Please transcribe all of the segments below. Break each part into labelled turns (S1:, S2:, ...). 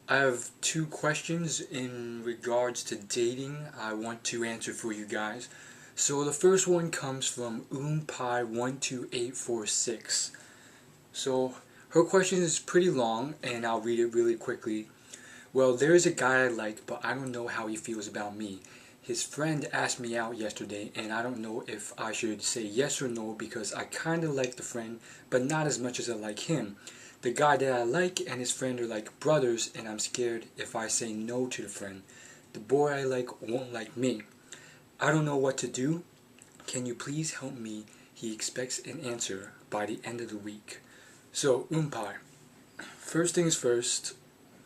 S1: I have two questions in regards to dating I want to answer for you guys. So the first one comes from Oompai12846. So her question is pretty long and I'll read it really quickly. Well, there is a guy I like, but I don't know how he feels about me. His friend asked me out yesterday and I don't know if I should say yes or no because I kinda like the friend, but not as much as I like him. The guy that I like and his friend are like brothers and I'm scared if I say no to the friend. The boy I like won't like me. I don't know what to do. Can you please help me? He expects an answer by the end of the week. So, Umpai, first things first,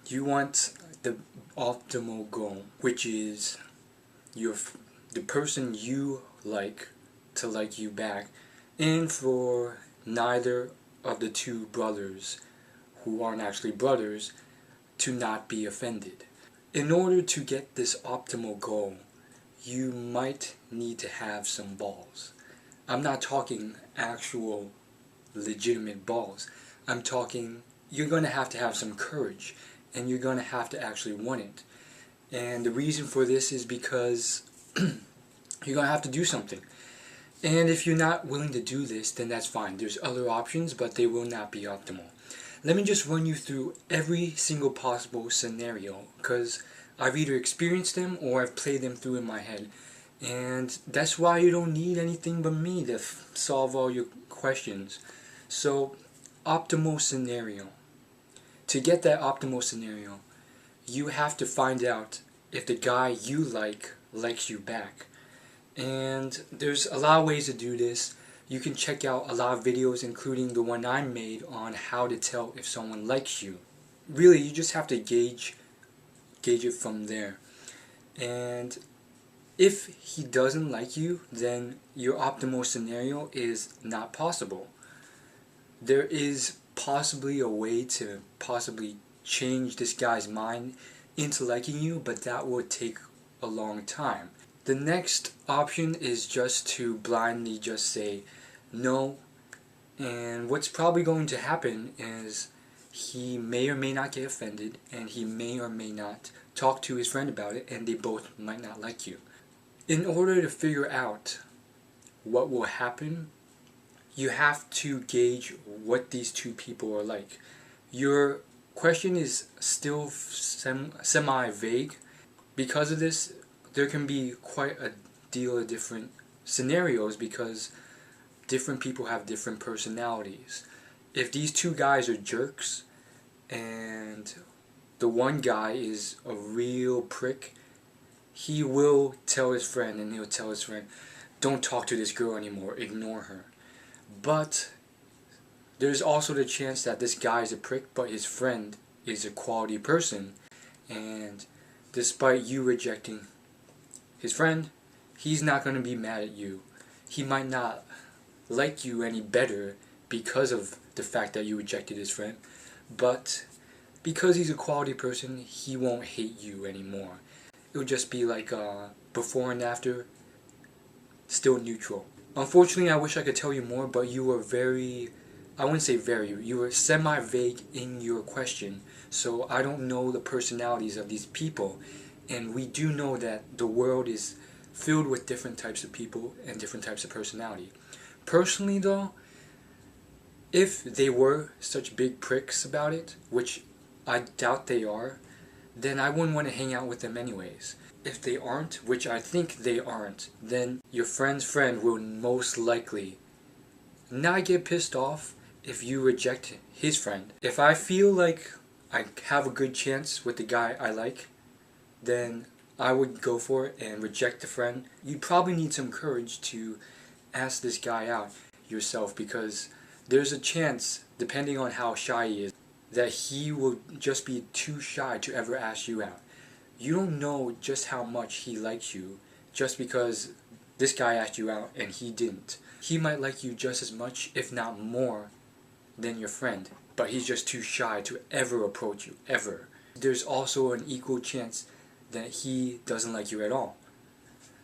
S1: you want the optimal goal, which is your the person you like to like you back, and for neither of the two brothers who aren't actually brothers to not be offended. In order to get this optimal goal, you might need to have some balls. I'm not talking actual legitimate balls. I'm talking you're going to have some courage and you're going to have to actually want it. And the reason for this is because you're going to have to do something. And if you're not willing to do this, then that's fine. There's other options, but they will not be optimal. Let me just run you through every single possible scenario, because I've either experienced them or I've played them through in my head. And that's why you don't need anything but me to solve all your questions. So, optimal scenario. To get that optimal scenario, you have to find out if the guy you like likes you back. And there's a lot of ways to do this. You can check out a lot of videos, including the one I made on how to tell if someone likes you. Really, you just have to gauge it from there. And if he doesn't like you, then your optimal scenario is not possible. There is possibly a way to possibly change this guy's mind into liking you, but that will take a long time. The next option is just to blindly just say no, and what's probably going to happen is he may or may not get offended and he may or may not talk to his friend about it and they both might not like you. In order to figure out what will happen, you have to gauge what these two people are like. Your question is still semi-vague. Because of this, there can be quite a deal of different scenarios because different people have different personalities. If these two guys are jerks and the one guy is a real prick, he will tell his friend and he'll tell his friend, don't talk to this girl anymore, ignore her. But there's also the chance that this guy is a prick but his friend is a quality person, and despite you rejecting his friend, he's not going to be mad at you. He might not like you any better because of the fact that you rejected his friend, but because he's a quality person, he won't hate you anymore. It'll just be like before and after, still neutral. Unfortunately, I wish I could tell you more, but you were I wouldn't say you were semi-vague in your question, so I don't know the personalities of these people. And we do know that the world is filled with different types of people and different types of personality. Personally though, if they were such big pricks about it, which I doubt they are, then I wouldn't want to hang out with them anyways. If they aren't, which I think they aren't, then your friend's friend will most likely not get pissed off if you reject his friend. If I feel like I have a good chance with the guy I like, then I would go for it and reject the friend. You probably need some courage to ask this guy out yourself, because there's a chance, depending on how shy he is, that he will just be too shy to ever ask you out. You don't know just how much he likes you just because this guy asked you out and he didn't. He might like you just as much, if not more, than your friend, but he's just too shy to ever approach you, ever. There's also an equal chance that he doesn't like you at all.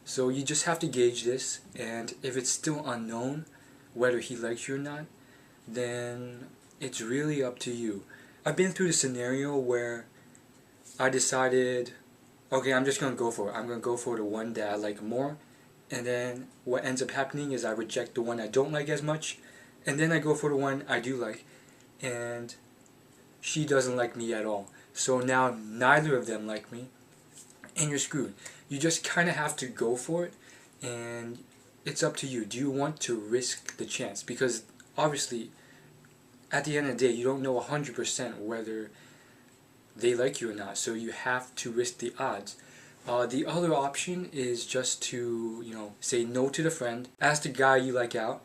S1: So you just have to gauge this, and if it's still unknown whether he likes you or not, then it's really up to you. I've been through the scenario where I decided, okay, I'm just gonna go for it. I'm gonna go for the one that I like more, and then what ends up happening is I reject the one I don't like as much, and then I go for the one I do like, and she doesn't like me at all. So now neither of them like me, and you're screwed. You just kind of have to go for it, and it's up to you. Do you want to risk the chance? Because obviously, at the end of the day, you don't know 100% whether they like you or not, so you have to risk the odds. The other option is just to, say no to the friend, ask the guy you like out,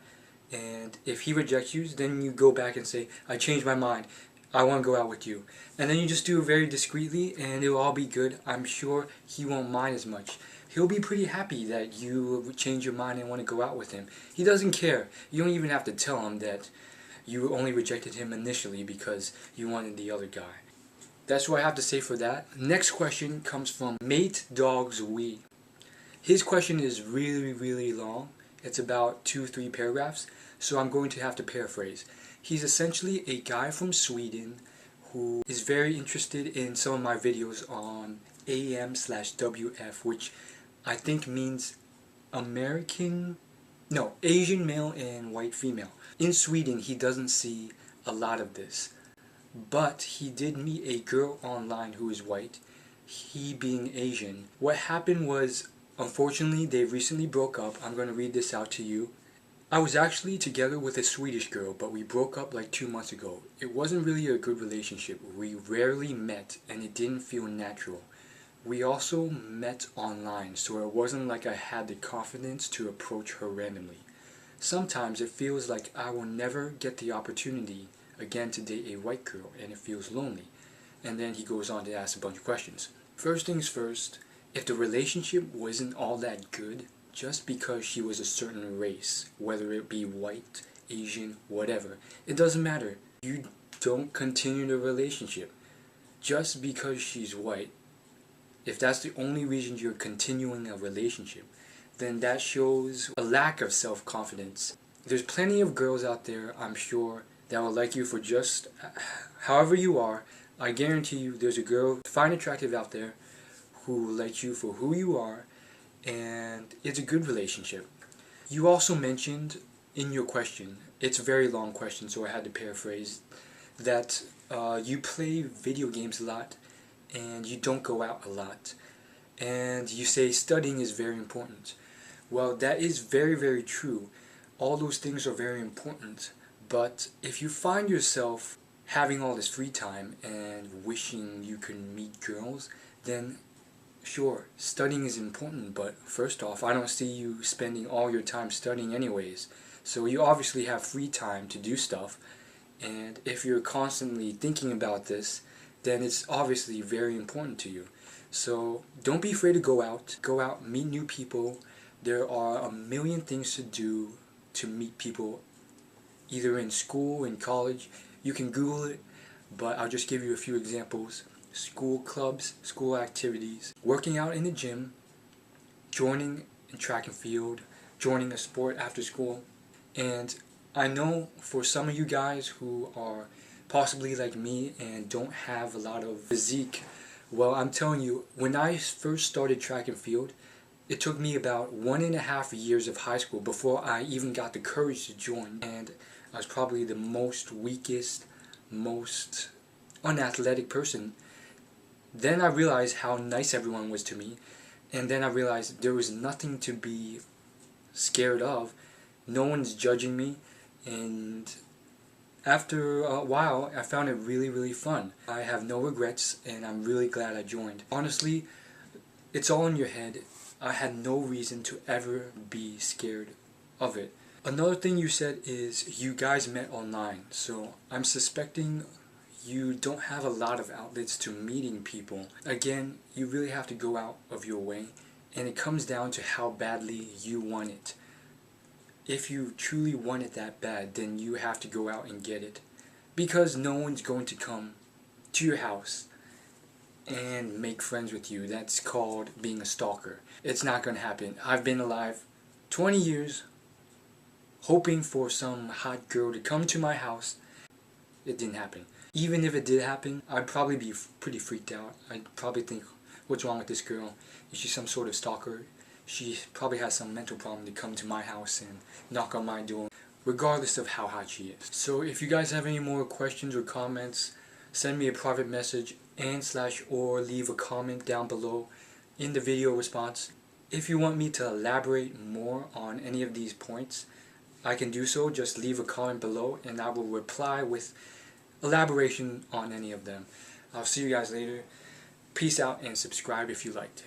S1: and if he rejects you, then you go back and say, I changed my mind, I want to go out with you. And then you just do it very discreetly, and it'll all be good. I'm sure he won't mind as much. He'll be pretty happy that you change your mind and want to go out with him. He doesn't care. You don't even have to tell him that you only rejected him initially because you wanted the other guy. That's what I have to say for that. Next question comes from Mate Dogs We. His question is really, really long. It's about 2-3 paragraphs, so I'm going to have to paraphrase. He's essentially a guy from Sweden who is very interested in some of my videos on AM/WF, which I think means Asian male and white female. In Sweden, he doesn't see a lot of this. But he did meet a girl online who is white, he being Asian. What happened was, unfortunately, they recently broke up. I'm going to read this out to you. I was actually together with a Swedish girl, but we broke up like 2 months ago. It wasn't really a good relationship. We rarely met, and it didn't feel natural. We also met online, so it wasn't like I had the confidence to approach her randomly. Sometimes it feels like I will never get the opportunity again to date a white girl, and it feels lonely. And then he goes on to ask a bunch of questions. First things first, if the relationship wasn't all that good, just because she was a certain race, whether it be white, Asian, whatever, it doesn't matter. You don't continue the relationship. Just because she's white, if that's the only reason you're continuing a relationship, then that shows a lack of self-confidence. There's plenty of girls out there, I'm sure, that will like you for just however you are. I guarantee you there's a girl fine attractive out there who likes you for who you are, and it's a good relationship. You also mentioned in your question, it's a very long question so I had to paraphrase, that you play video games a lot and you don't go out a lot. And you say studying is very important. Well, that is very, very true. All those things are very important. But if you find yourself having all this free time and wishing you could meet girls, then sure, studying is important, but first off, I don't see you spending all your time studying anyways. So you obviously have free time to do stuff, and if you're constantly thinking about this, then it's obviously very important to you. So don't be afraid to go out, meet new people. There are a million things to do to meet people, either in school, in college. You can Google it, but I'll just give you a few examples. School clubs, school activities, working out in the gym, joining in track and field, joining a sport after school. And I know for some of you guys who are possibly like me and don't have a lot of physique, well, I'm telling you, when I first started track and field, it took me about 1.5 years of high school before I even got the courage to join. And I was probably the most weakest, most unathletic person. Then I realized how nice everyone was to me, and then I realized there was nothing to be scared of. No one's judging me, and after a while I found it really, really fun. I have no regrets, and I'm really glad I joined. Honestly, it's all in your head. I had no reason to ever be scared of it. Another thing you said is you guys met online, so I'm suspecting you don't have a lot of outlets to meeting people. Again, you really have to go out of your way, and it comes down to how badly you want it. If you truly want it that bad, then you have to go out and get it, because no one's going to come to your house and make friends with you. That's called being a stalker. It's not going to happen. I've been alive 20 years hoping for some hot girl to come to my house. It didn't happen. Even if it did happen, I'd probably be pretty freaked out. I'd probably think, what's wrong with this girl? Is she some sort of stalker? She probably has some mental problem to come to my house and knock on my door, regardless of how hot she is. So if you guys have any more questions or comments, send me a private message and/or leave a comment down below in the video response. If you want me to elaborate more on any of these points, I can do so. Just leave a comment below and I will reply with elaboration on any of them. I'll see you guys later. Peace out and subscribe if you liked.